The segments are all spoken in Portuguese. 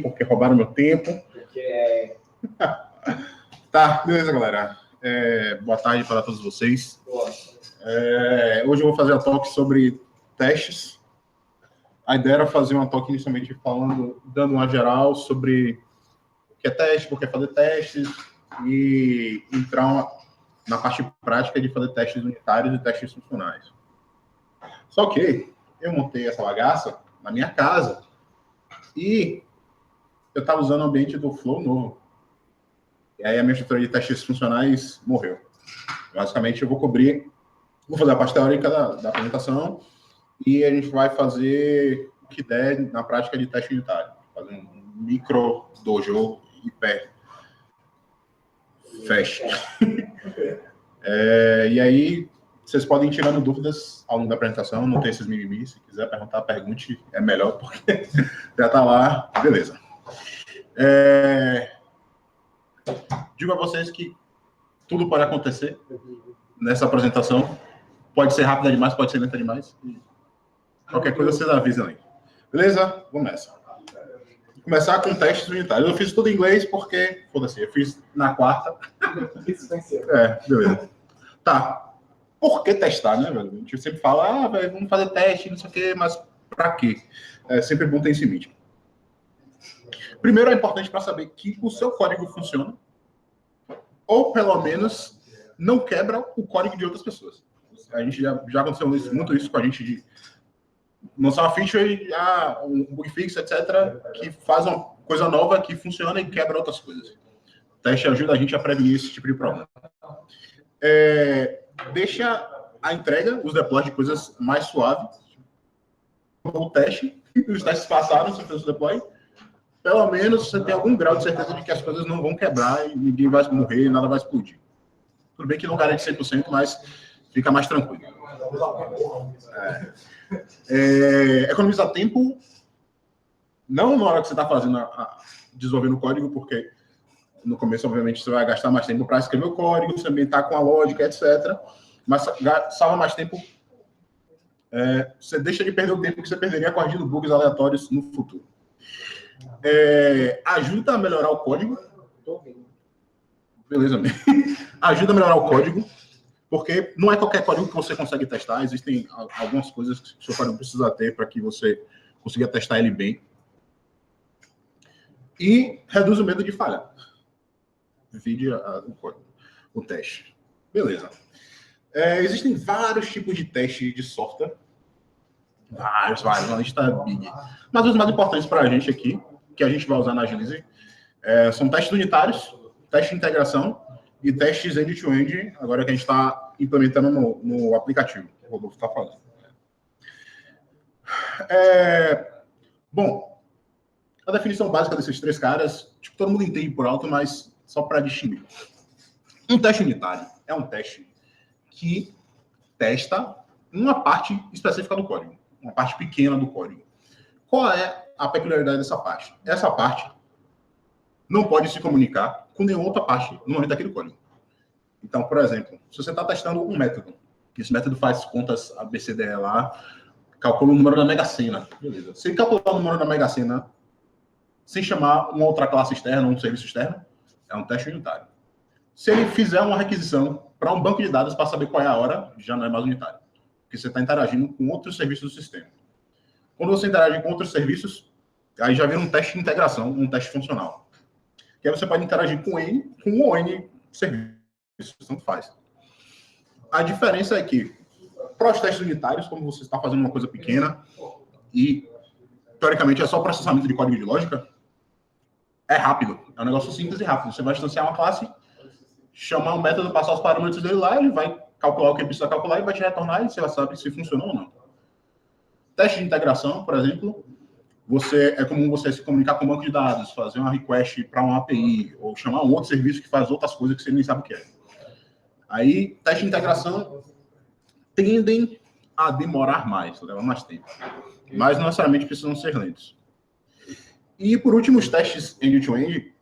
porque roubaram meu tempo. Tá, beleza, galera. Boa tarde para todos vocês. Hoje eu vou fazer a talk sobre testes. A ideia era fazer uma talk inicialmente dando uma geral sobre o que é teste, por que fazer testes, e entrar na parte prática de fazer testes unitários e testes funcionais. Só que eu montei essa bagaça na minha casa e eu estava usando o ambiente do Flow novo. E aí a minha estrutura de testes funcionais morreu. Basicamente, eu vou fazer a parte teórica da apresentação e a gente vai fazer o que der na prática de teste unitário. Fazer um micro dojo hiper fast. E aí, vocês podem ir tirando dúvidas ao longo da apresentação, não tem esses mimimis. Se quiser perguntar, pergunte, é melhor, porque já está lá, beleza. Digo a vocês que tudo pode acontecer nessa apresentação. Pode ser rápida demais, pode ser lenta demais. Qualquer coisa vocês avisam aí. Beleza? Vamos nessa. Vou começar com testes unitários. Eu fiz tudo em inglês porque, foda-se, eu fiz na quarta. Beleza. Tá. Por que testar, né, velho? A gente sempre fala, velho, vamos fazer teste, não sei o quê, mas pra quê? É sempre bom ter isso em mente. Primeiro, é importante para saber que o seu código funciona, ou pelo menos não quebra o código de outras pessoas. A gente já aconteceu muito isso com a gente de lançar uma feature, um bug fix, etc., que faz uma coisa nova que funciona e quebra outras coisas. O teste ajuda a gente a prevenir esse tipo de problema. Deixa a entrega, os deploys de coisas mais suaves. O teste, os testes passaram, você fez o deploy, pelo menos você tem algum grau de certeza de que as coisas não vão quebrar e ninguém vai morrer, nada vai explodir. Tudo bem que não garante 100%, mas fica mais tranquilo. Economizar tempo, não na hora que você está fazendo desenvolvendo o código, porque no começo, obviamente, você vai gastar mais tempo para escrever o código, se ambientar com a lógica, etc. Mas salva mais tempo. Você deixa de perder o tempo que você perderia corrigindo bugs aleatórios no futuro. Ajuda a melhorar o código. Beleza, mesmo. Ajuda a melhorar o código, porque não é qualquer código que você consegue testar. Existem algumas coisas que o seu código precisa ter para que você consiga testar ele bem. E reduz o medo de falhar. Vide o teste. Beleza. Existem vários tipos de teste de software. Vários. A lista big. Mas os mais importantes para a gente aqui, que a gente vai usar na Agilize, são testes unitários, teste de integração e testes end-to-end, agora que a gente está implementando no aplicativo, que o Rodolfo está falando. Bom, a definição básica desses três caras, tipo, todo mundo entende por alto, mas só para distinguir. Um teste unitário é um teste que testa uma parte específica do código, uma parte pequena do código. Qual é a peculiaridade dessa parte? Essa parte não pode se comunicar com nenhuma outra parte no momento daquele código. Então, por exemplo, se você está testando um método, esse método faz contas ABCDE lá, calcula o número da Mega Sena. Beleza. Se ele calcular o número da Mega Sena sem chamar uma outra classe externa, um serviço externo, é um teste unitário. Se ele fizer uma requisição para um banco de dados para saber qual é a hora, já não é mais unitário. Porque você está interagindo com outros serviços do sistema. Quando você interage com outros serviços, aí já vira um teste de integração, um teste funcional. Que aí você pode interagir com um ou N serviços, tanto faz. A diferença é que, para os testes unitários, como você está fazendo uma coisa pequena e, teoricamente, é só processamento de código de lógica, é rápido. É um negócio simples e rápido. Você vai instanciar uma classe, chamar um método, passar os parâmetros dele lá, ele vai calcular o que ele precisa calcular e vai te retornar e você já sabe se funcionou ou não. Teste de integração, por exemplo, é comum você se comunicar com um banco de dados, fazer uma request para uma API, ou chamar um outro serviço que faz outras coisas que você nem sabe o que é. Aí, teste de integração tendem a demorar mais, levar mais tempo. Mas não necessariamente precisam ser lentos. E, por último, os testes end-to-end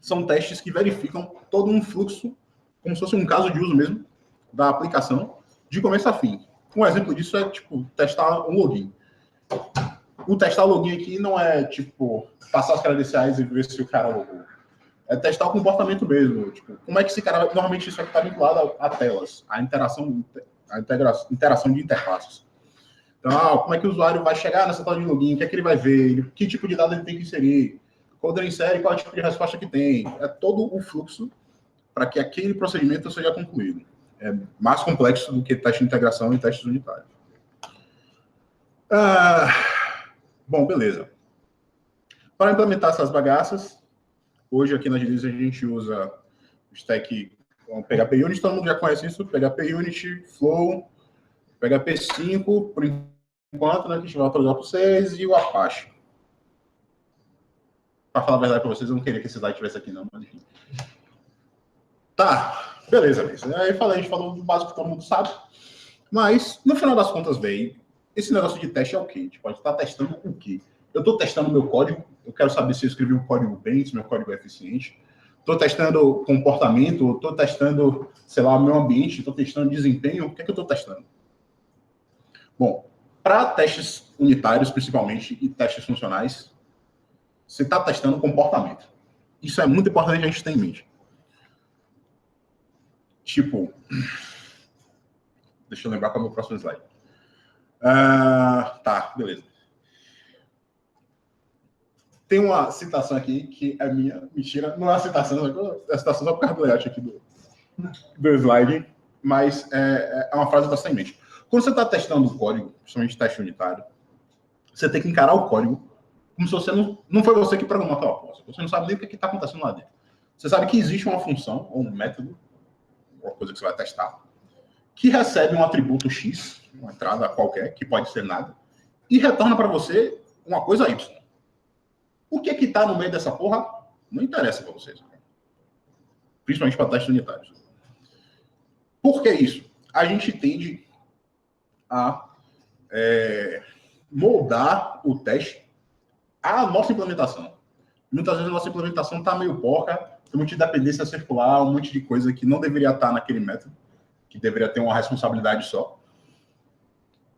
são testes que verificam todo um fluxo, como se fosse um caso de uso mesmo, da aplicação, de começo a fim. Um exemplo disso é, tipo, testar um login. O testar o login aqui não é, tipo, passar as credenciais e ver se o cara logou. É testar o comportamento mesmo. Tipo, como é que esse cara... Normalmente isso aqui está vinculado a telas, a interação de interfaces. Então, como é que o usuário vai chegar nessa tela de login, o que é que ele vai ver, que tipo de dado ele tem que inserir, quando ele insere, qual é o tipo de resposta que tem. É todo o fluxo para que aquele procedimento seja concluído. É mais complexo do que teste de integração e testes unitários. Bom, beleza. Para implementar essas bagaças, hoje aqui na Giliz a gente usa o stack PHP Unit, todo mundo já conhece isso, PHP Unit, Flow, PHP 5, por enquanto, né, que a gente vai atualizar para vocês, e o Apache. Para falar a verdade para vocês, eu não queria que esse slide tivesse aqui, não, mas enfim. Tá, beleza, Luiz. Aí a gente falou do básico que todo mundo sabe, mas no final das contas, veio esse negócio de teste é o quê? A gente pode estar testando o quê? Eu estou testando meu código, eu quero saber se eu escrevi um código bem, se meu código é eficiente. Estou testando comportamento, estou testando, sei lá, meu ambiente, estou testando desempenho. O que é que eu estou testando? Bom, para testes unitários, principalmente, e testes funcionais, você está testando comportamento. Isso é muito importante a gente ter em mente. Tipo, deixa eu lembrar qual é o meu próximo slide. Tá, beleza. Tem uma citação aqui que é minha, mentira, não é uma citação, é a citação só por causa do layout aqui do slide, mas é uma frase bastante em mente. Quando você está testando o código, principalmente teste unitário, você tem que encarar o código como se você não foi você que programou aquela coisa. Você não sabe nem o que está acontecendo lá dentro. Você sabe que existe uma função, ou um método, uma coisa que você vai testar, que recebe um atributo X, uma entrada qualquer, que pode ser nada, e retorna para você uma coisa Y. O que está no meio dessa porra não interessa para vocês. Principalmente para testes unitários. Por que isso? A gente tende a moldar o teste à nossa implementação. Muitas vezes a nossa implementação está meio porca, tem um monte de dependência circular, um monte de coisa que não deveria estar naquele método, que deveria ter uma responsabilidade só.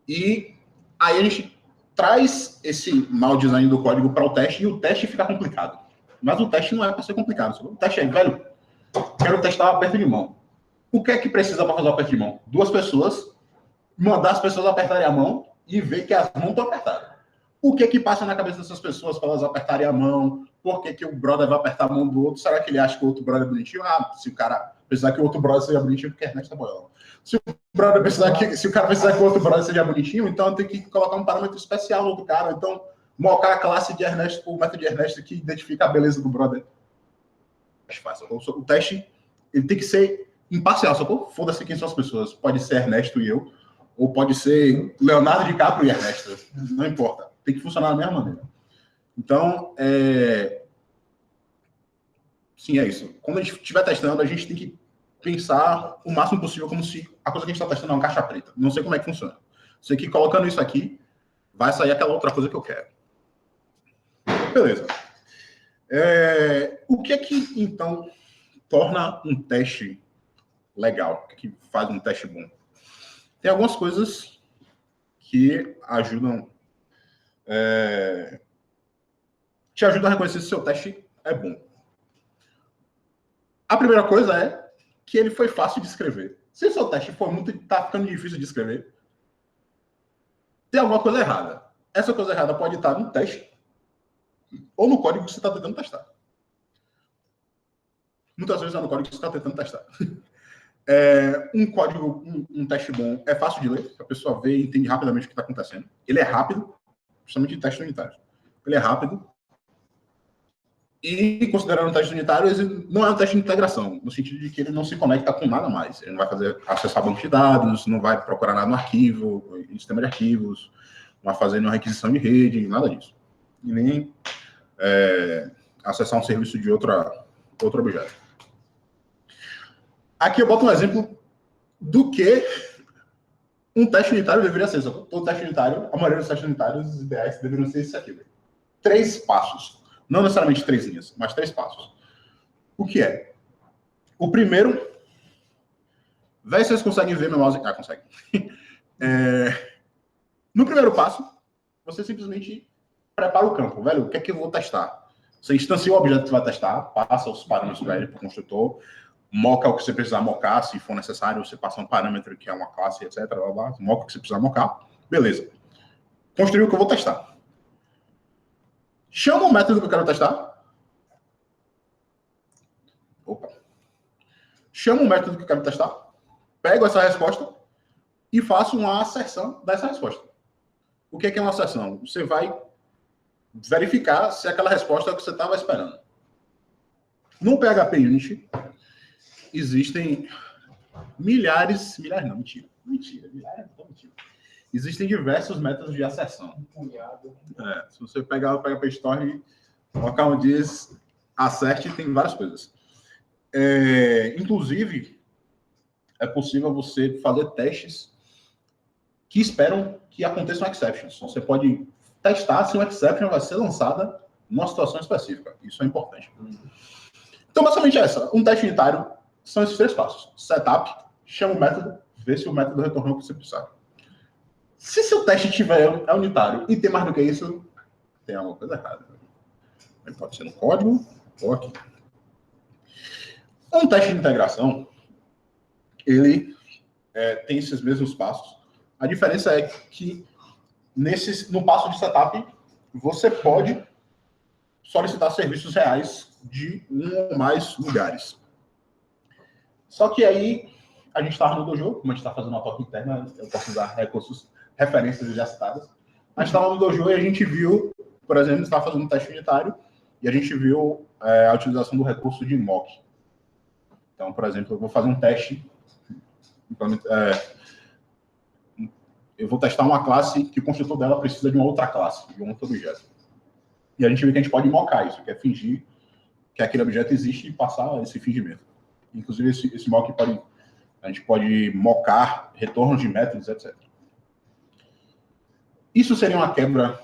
E aí a gente traz esse mau design do código para o teste e o teste fica complicado. Mas o teste não é para ser complicado. O teste é, velho, quero testar o aperto de mão. O que é que precisa para fazer o aperto de mão? 2 pessoas, mandar as pessoas apertarem a mão e ver que as mãos estão apertadas. O que é que passa na cabeça dessas pessoas para elas apertarem a mão? Por que o brother vai apertar a mão do outro? Será que ele acha que o outro brother é bonitinho? Se o cara precisar que o outro brother seja bonitinho, porque a Ernesto é boiola. Se o cara precisar que o outro brother seja bonitinho, então tem que colocar um parâmetro especial no outro cara. Então, mocar a classe de Ernesto, o método de Ernesto que identifica a beleza do brother. O teste ele tem que ser imparcial, sacou? Foda-se quem são as pessoas. Pode ser Ernesto e eu, ou pode ser Leonardo DiCaprio e Ernesto. Não importa. Tem que funcionar da mesma maneira. Então, sim, é isso. Quando a gente estiver testando, a gente tem que pensar o máximo possível como se a coisa que a gente está testando é uma caixa preta. Não sei como é que funciona. Sei que colocando isso aqui, vai sair aquela outra coisa que eu quero. Beleza. O que é que, então, torna um teste legal? O que faz um teste bom? Tem algumas coisas que ajudam... te ajudam a reconhecer se o seu teste é bom. A primeira coisa é que ele foi fácil de escrever. Se o seu teste for tá ficando difícil de escrever, tem alguma coisa errada. Essa coisa errada pode estar no teste ou no código que você está tentando testar. Muitas vezes é no código que você está tentando testar. Um código, um teste bom é fácil de ler, a pessoa vê e entende rapidamente o que está acontecendo. Ele é rápido, justamente em testes unitários. Ele é rápido. E, considerando um teste unitário, ele não é um teste de integração, no sentido de que ele não se conecta com nada mais. Ele não vai fazer acessar banco de dados, não vai procurar nada no arquivo, no sistema de arquivos, não vai fazer nenhuma requisição de rede, nada disso. E nem acessar um serviço de outro objeto. Aqui eu boto um exemplo do que um teste unitário deveria ser. Todo teste unitário, a maioria dos testes unitários ideais deveriam ser isso aqui. 3 passos. Não necessariamente 3 linhas, mas 3 passos. O que é? O primeiro... Vê se vocês conseguem ver meu mouse. Consegue. No primeiro passo, você simplesmente prepara o campo, velho. O que é que eu vou testar? Você instancia o objeto que você vai testar, passa os parâmetros para ele, para o construtor, moca o que você precisar mocar, se for necessário, você passa um parâmetro que é uma classe, etc. Blá, blá, moca o que você precisar mocar. Beleza. Construiu o que eu vou testar. Chama o método que eu quero testar. Opa. Chama o método que eu quero testar. Pego essa resposta e faço uma asserção dessa resposta. O que é uma asserção? Você vai verificar se aquela resposta é o que você estava esperando. No PHP Unity, existem milhares não, mentira, milhares, não, mentira. Existem diversos métodos de asserção. Se você pegar o PHP Store, colocar um diz, acerte, tem várias coisas. Inclusive, é possível você fazer testes que esperam que aconteçam exceptions. Então, você pode testar se uma exception vai ser lançada numa situação específica. Isso é importante. Então, basicamente é essa. Um teste unitário são esses 3 passos. Setup, chama o método, vê se o método retornou o que você precisa. Se seu teste é unitário e tem mais do que isso, tem alguma coisa errada. Ele pode ser no código ou aqui. Um teste de integração, ele tem esses mesmos passos. A diferença é que no passo de setup, você pode solicitar serviços reais de um ou mais lugares. Só que aí, a gente estava no dojo, como a gente está fazendo uma toque interna, eu posso usar referências já citadas. A gente estava no dojo e a gente viu, por exemplo, estava fazendo um teste unitário e a gente viu a utilização do recurso de mock. Então, por exemplo, eu vou fazer um teste. Eu vou testar uma classe que o construtor dela precisa de uma outra classe, de um outro objeto. E a gente vê que a gente pode mocar isso, que é fingir que aquele objeto existe e passar esse fingimento. Inclusive, esse mock a gente pode mocar retornos de métodos, etc. Isso seria uma quebra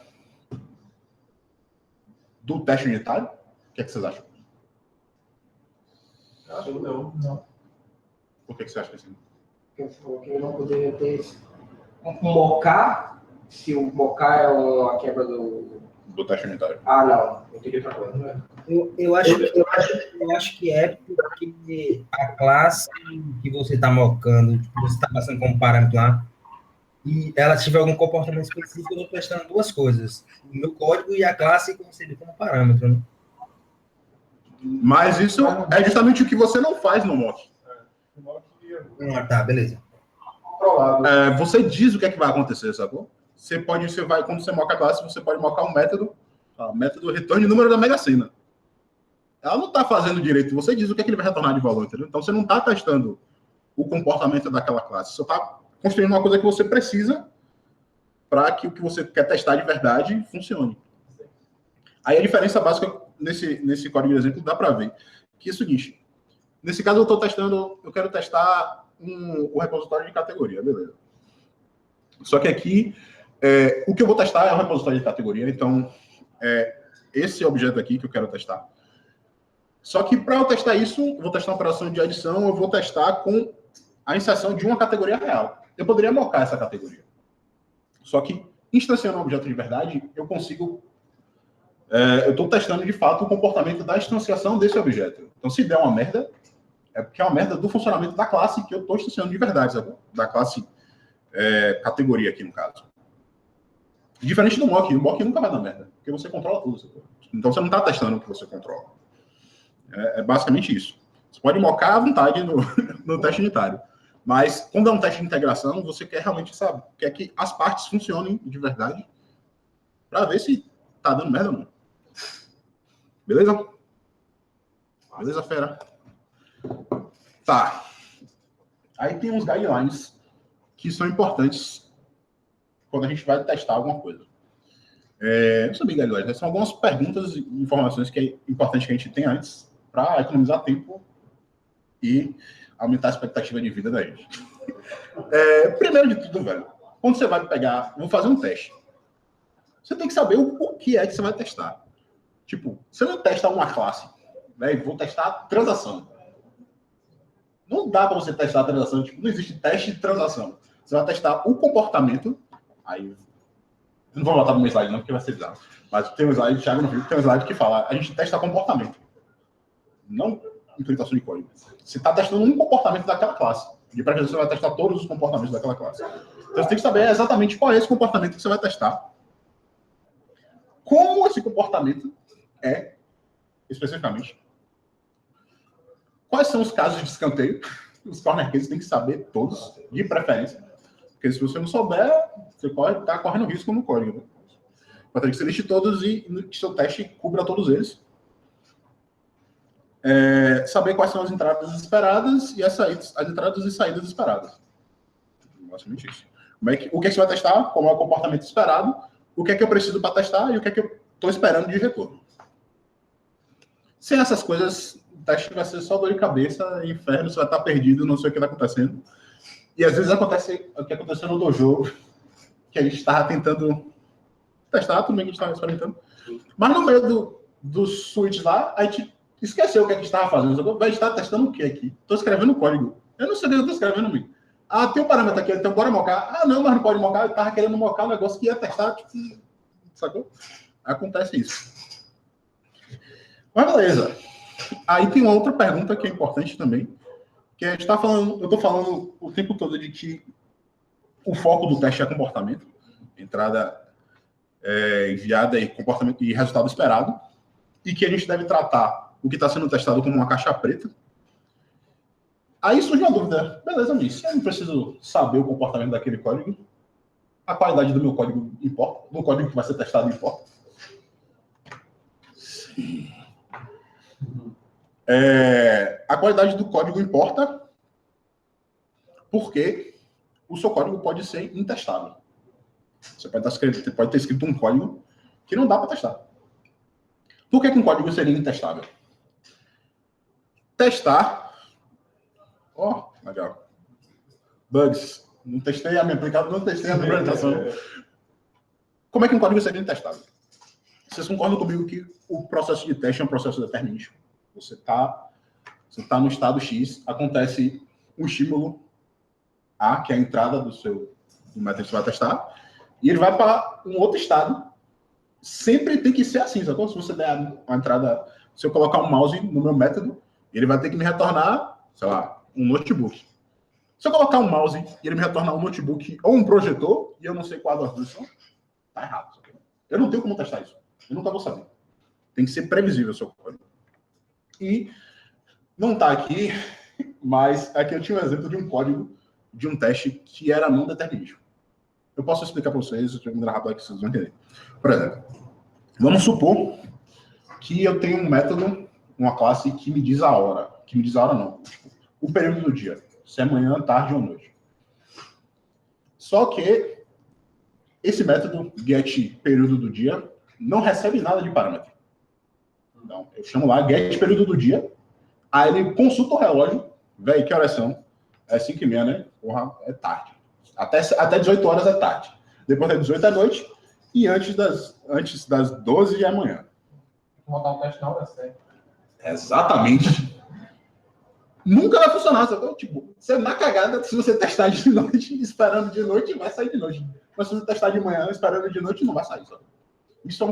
do teste unitário? O que é que vocês acham? Acho que não. Por que você acha que sim? Porque eu não poderia ter mocar, se o mocar é uma quebra do teste unitário. Ah, não. Eu teria outra coisa, né? Eu acho que é porque a classe que você está mocando, que você está passando como parâmetro lá, e ela tiver algum comportamento específico, eu estou testando 2 coisas. O meu código e a classe que você vê como parâmetro, né? Mas isso é justamente o que você não faz no mock. Tá, beleza. Você diz o que é que vai acontecer, sacou? Quando você moca a classe, você pode mocar um método, método retorno de número da Mega Sena. Ela não está fazendo direito, você diz o que é que ele vai retornar de valor, entendeu? Então você não está testando o comportamento daquela classe, você está construindo uma coisa que você precisa para que o que você quer testar de verdade funcione. Aí a diferença básica nesse código de exemplo dá para ver que é o seguinte: nesse caso eu quero testar o repositório de categoria, beleza. Só que aqui, o que eu vou testar é o repositório de categoria, então esse objeto aqui que eu quero testar. Só que para eu testar isso, eu vou testar uma operação de adição, eu vou testar com a inserção de uma categoria real. Eu poderia mocar essa categoria. Só que, instanciando um objeto de verdade, eu consigo... eu estou testando, de fato, o comportamento da instanciação desse objeto. Então, se der uma merda, é porque é uma merda do funcionamento da classe que eu estou instanciando de verdade, sabe? Da classe categoria aqui, no caso. Diferente do mock. O mock nunca vai dar merda, porque você controla tudo. Sabe? Então, você não está testando o que você controla. É basicamente isso. Você pode mocar à vontade no teste unitário. Mas, quando é um teste de integração, você quer realmente, sabe, quer que as partes funcionem de verdade para ver se tá dando merda ou não. Beleza? Beleza, fera? Tá. Aí tem uns guidelines que são importantes quando a gente vai testar alguma coisa. Não são bem guidelines, são algumas perguntas e informações que é importante que a gente tenha antes para economizar tempo e aumentar a expectativa de vida da gente. Primeiro de tudo, velho, quando você vai pegar, vou fazer um teste, você tem que saber o que é que você vai testar. Tipo, você não testa uma classe, né? Vou testar a transação. Não dá para você testar a transação, tipo, não existe teste de transação. Você vai testar o comportamento, aí Eu não vou voltar no meu slide, não, porque vai ser bizarro. Mas tem um slide, Thiago não viu, tem um slide que fala, a gente testa comportamento. Não implementação de código. Você está testando um comportamento daquela classe. De preferência, você vai testar todos os comportamentos daquela classe. Então, você tem que saber exatamente qual é esse comportamento que você vai testar. Como esse comportamento é, especificamente. Quais são os casos de escanteio? Os corner cases tem que saber todos, de preferência. Porque se você não souber, você pode estar correndo risco no código. Né? Vai ter que você liste todos e que seu teste cubra todos eles. Saber quais são as entradas esperadas e as entradas e saídas esperadas. Basicamente isso. O que é que você vai testar? Como é o comportamento esperado? O que é que eu preciso para testar e o que é que eu estou esperando de retorno. Sem essas coisas, o teste vai ser só dor de cabeça, inferno, você vai estar perdido, não sei o que está acontecendo. E às vezes acontece o que aconteceu no dojo, que a gente estava tentando testar, tudo bem que a gente estava experimentando. Mas no meio dos switches lá, a gente esqueceu o que a gente estava fazendo. Vai estar testando o que aqui? Estou escrevendo código. Eu não sei o que eu estou escrevendo, amigo. Ah, tem um parâmetro aqui, então bora mocar. Ah, não, mas não pode mocar. Eu estava querendo mocar um negócio que ia testar, tipo, sacou? Acontece isso. Mas beleza. Aí tem uma outra pergunta que é importante também, que a gente está falando, eu estou falando o tempo todo de que o foco do teste é comportamento, entrada enviada e comportamento e resultado esperado, e que a gente deve tratar o que está sendo testado como uma caixa preta. Aí surge uma dúvida. Beleza, Miss, se eu não preciso saber o comportamento daquele código, a qualidade do meu código importa? Do código que vai ser testado importa? Sim. A qualidade do código importa porque o seu código pode ser intestável. Você pode ter escrito um código que não dá para testar. Por que um código seria intestável? Testar... legal. Bugs. Não testei a minha aplicada, não testei a implementação. Como é que um código seria intestável? Vocês concordam comigo que o processo de teste é um processo determinístico? Você tá no estado X, acontece um estímulo A, que é a entrada do método que você vai testar, e ele vai para um outro estado. Sempre tem que ser assim, sabe? Se você der uma entrada, se eu colocar um mouse no meu método, ele vai ter que me retornar, sei lá, um notebook. Se eu colocar um mouse e ele me retornar um notebook ou um projetor, e eu não sei qual das duas são, tá errado. Sabe? Eu não tenho como testar isso. Eu nunca vou saber. Tem que ser previsível o seu código. E não está aqui, mas aqui eu tinha um exemplo de um código de um teste que era não determinístico. Eu posso explicar para vocês, de maneira rápida que vocês vão entender. Por exemplo, vamos supor que eu tenho um método, uma classe que me diz a hora. Que me diz a hora não, tipo, o período do dia. Se é manhã, tarde ou noite. Só que esse método get período do dia não recebe nada de parâmetro. Então, eu chamo lá get período do dia, aí ele consulta o relógio, velho, que horas são? É 5h30, né? Porra, é tarde. Até 18 horas é tarde. Depois das 18 é noite, e antes das 12 é amanhã. Vou botar um teste na hora certa. Exatamente. Nunca vai funcionar, sabe? Tipo, você na cagada, se você testar de noite, esperando de noite, vai sair de noite. Mas se você testar de manhã, esperando de noite, não vai sair, sabe? Isso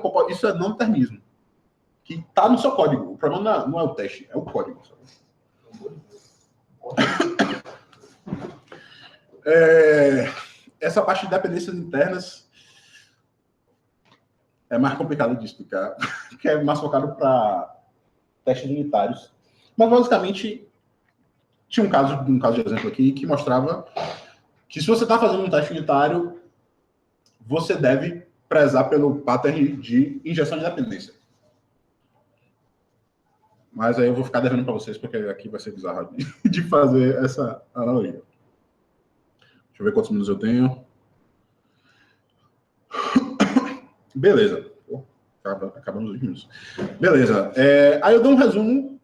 é não determinismo. Que está no seu código. O problema não é o teste, é o código. Essa parte de dependências internas é mais complicado de explicar, que é mais focado para testes unitários. Mas, basicamente, tinha um caso de exemplo aqui que mostrava que se você está fazendo um teste unitário, você deve prezar pelo pattern de injeção de dependência. Mas aí eu vou ficar devendo para vocês, porque aqui vai ser bizarro de fazer essa analogia. Deixa eu ver quantos minutos eu tenho. Beleza. Acabamos os minutos. Beleza. Aí eu dou um resumo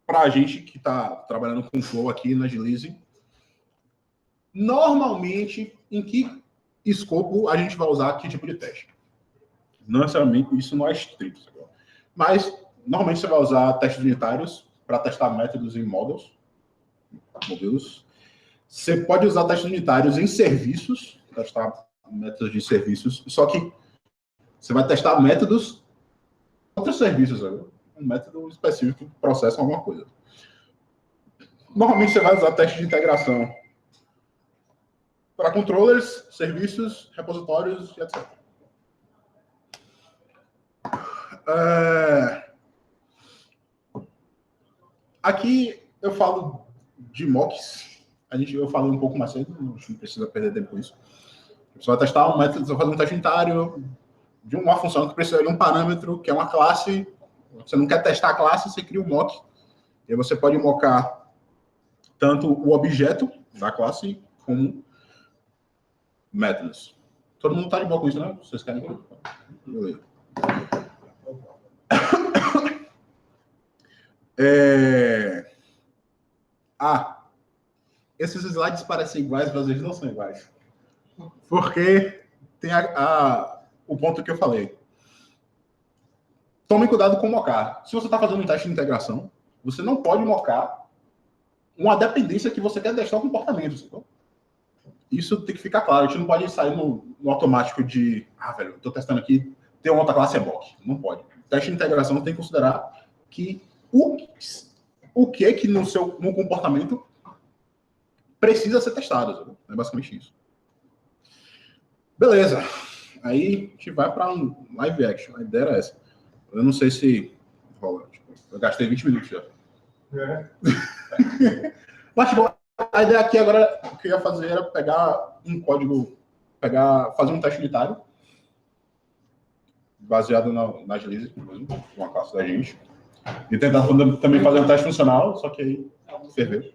para a gente que está trabalhando com Flow aqui na Agilize. Normalmente, em que escopo a gente vai usar que tipo de teste? Não necessariamente, isso não é estrito. Mas, normalmente, você vai usar testes unitários para testar métodos em modelos. Você pode usar testes unitários em serviços, testar métodos de serviços, só que você vai testar métodos outros serviços, sabe? Um método específico que processa alguma coisa. Normalmente você vai usar teste de integração para controllers, serviços, repositórios e etc. Aqui eu falo de mocks. Eu falei um pouco mais cedo, não precisa perder tempo com isso. Você vai testar um método, você vai fazer um teste unitário de uma função que precisa de um parâmetro, que é uma classe. Você não quer testar a classe, você cria um mock. E aí você pode mocar tanto o objeto da classe como métodos. Todo mundo está de boa com isso, né? Vocês querem que beleza. Esses slides parecem iguais, mas eles não são iguais. Porque tem o ponto que eu falei. Tome cuidado com mocar. Se você está fazendo um teste de integração, você não pode mocar uma dependência que você quer testar o comportamento. Sabe? Isso tem que ficar claro. A gente não pode sair no automático de velho, eu estou testando aqui, tem uma outra classe é mock. Não pode. O teste de integração tem que considerar que o que no comportamento precisa ser testado. Sabe? É basicamente isso. Beleza. Aí a gente vai para um live action. A ideia era essa. Eu não sei se rola. Eu gastei 20 minutos já. Mas, bom, a ideia aqui agora, o que eu ia fazer era pegar um código, fazer um teste unitário, baseado na Agilize, uma classe da gente, e tentar também fazer um teste funcional, só que aí ferveu.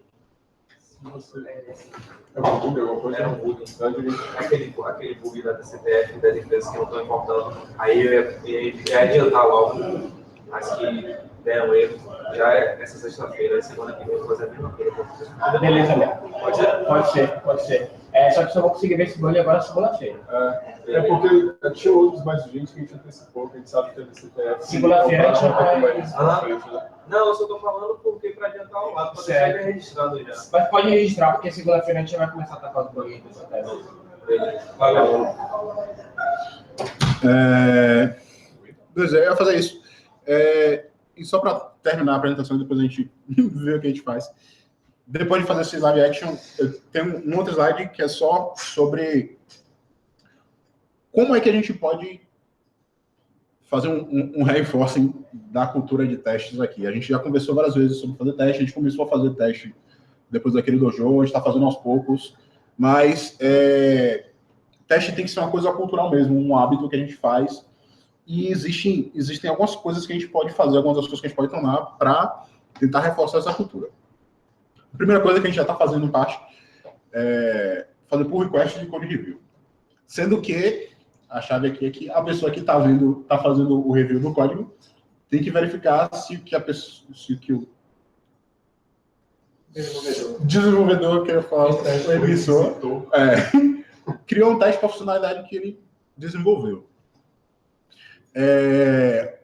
Aquele bug da TCTF das empresas que não estão importando, aí eu ia adiantar logo as que deram erro, já é essa sexta-feira, semana que vem eu vou fazer a mesma coisa. Beleza, mesmo. Pode ser. Só que só vou conseguir ver esse bug agora segunda-feira. Porque tinha outros mais urgentes que a gente antecipou, que a gente sabe que a TCTF... Segunda-feira a gente vai... Não, eu só estou falando porque para adiantar o lado, para deixar ele registrado já. Mas pode registrar, porque segunda-feira a gente vai começar a atacar os bugs dessa tese. Valeu. Beleza, eu ia fazer isso. E só para terminar a apresentação, depois a gente vê o que a gente faz. Depois de fazer esse live action, eu tenho um outro slide que é só sobre como é que a gente pode fazer um reinforcing da cultura de testes aqui. A gente já conversou várias vezes sobre fazer teste, a gente começou a fazer teste depois daquele dojo, a gente está fazendo aos poucos, mas teste tem que ser uma coisa cultural mesmo, um hábito que a gente faz, e existem algumas coisas que a gente pode fazer, algumas das coisas que a gente pode tomar para tentar reforçar essa cultura. A primeira coisa que a gente já está fazendo em parte é fazer pull request de code review. Sendo que a chave aqui é que a pessoa que está fazendo o review do código tem que verificar se o desenvolvedor que eu falo, o emissor, criou um teste para a funcionalidade que ele desenvolveu.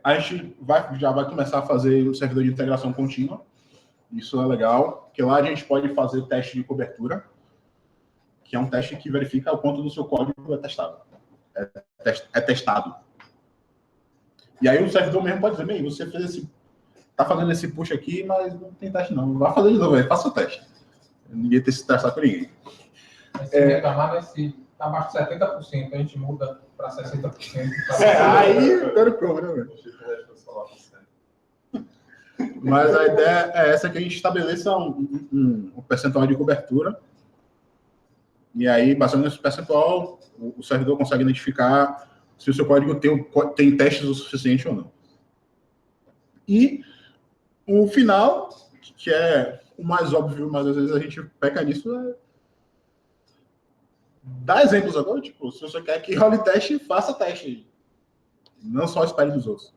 A gente já vai começar a fazer o servidor de integração contínua. Isso é legal, porque lá a gente pode fazer teste de cobertura, que é um teste que verifica o quanto do seu código é testado. É testado. E aí o servidor mesmo pode dizer, você tá fazendo esse push aqui, mas não tem teste não. Vai fazer de novo, faça o teste. Ninguém tem que se testar com ninguém. Se reclamar, se tá abaixo de 70%, a gente muda para 60%. Aí, quero como, né, velho? Mas a ideia é essa, que a gente estabeleça um percentual de cobertura. E aí, baseado nesse percentual, o servidor consegue identificar se o seu código tem testes o suficiente ou não. E o final, que é o mais óbvio, mas às vezes a gente peca nisso, dá exemplos agora. Tipo, se você quer que role teste, faça teste. Não só espere dos outros.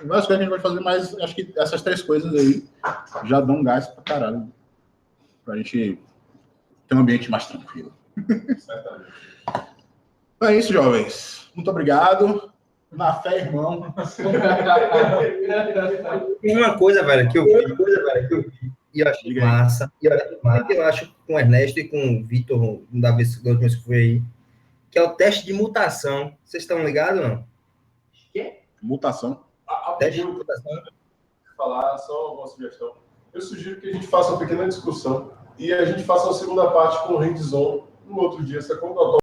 Mas o que a gente vai fazer, mas acho que essas três coisas aí já dão gás pra caralho. Pra gente ter um ambiente mais tranquilo. Certamente. Então é isso, jovens. Muito obrigado. Na fé, irmão. Tem uma coisa, velho, que eu vi, e eu achei massa. E eu acho com o Ernesto e com o Vitor, da última vez que foi aí, que é o teste de mutação. Vocês estão ligados ou não? Mutação. Teste de Rapidinho, mutação. falar só uma sugestão. Eu sugiro que a gente faça uma pequena discussão e a gente faça uma segunda parte com o hands-on no outro dia. Você conta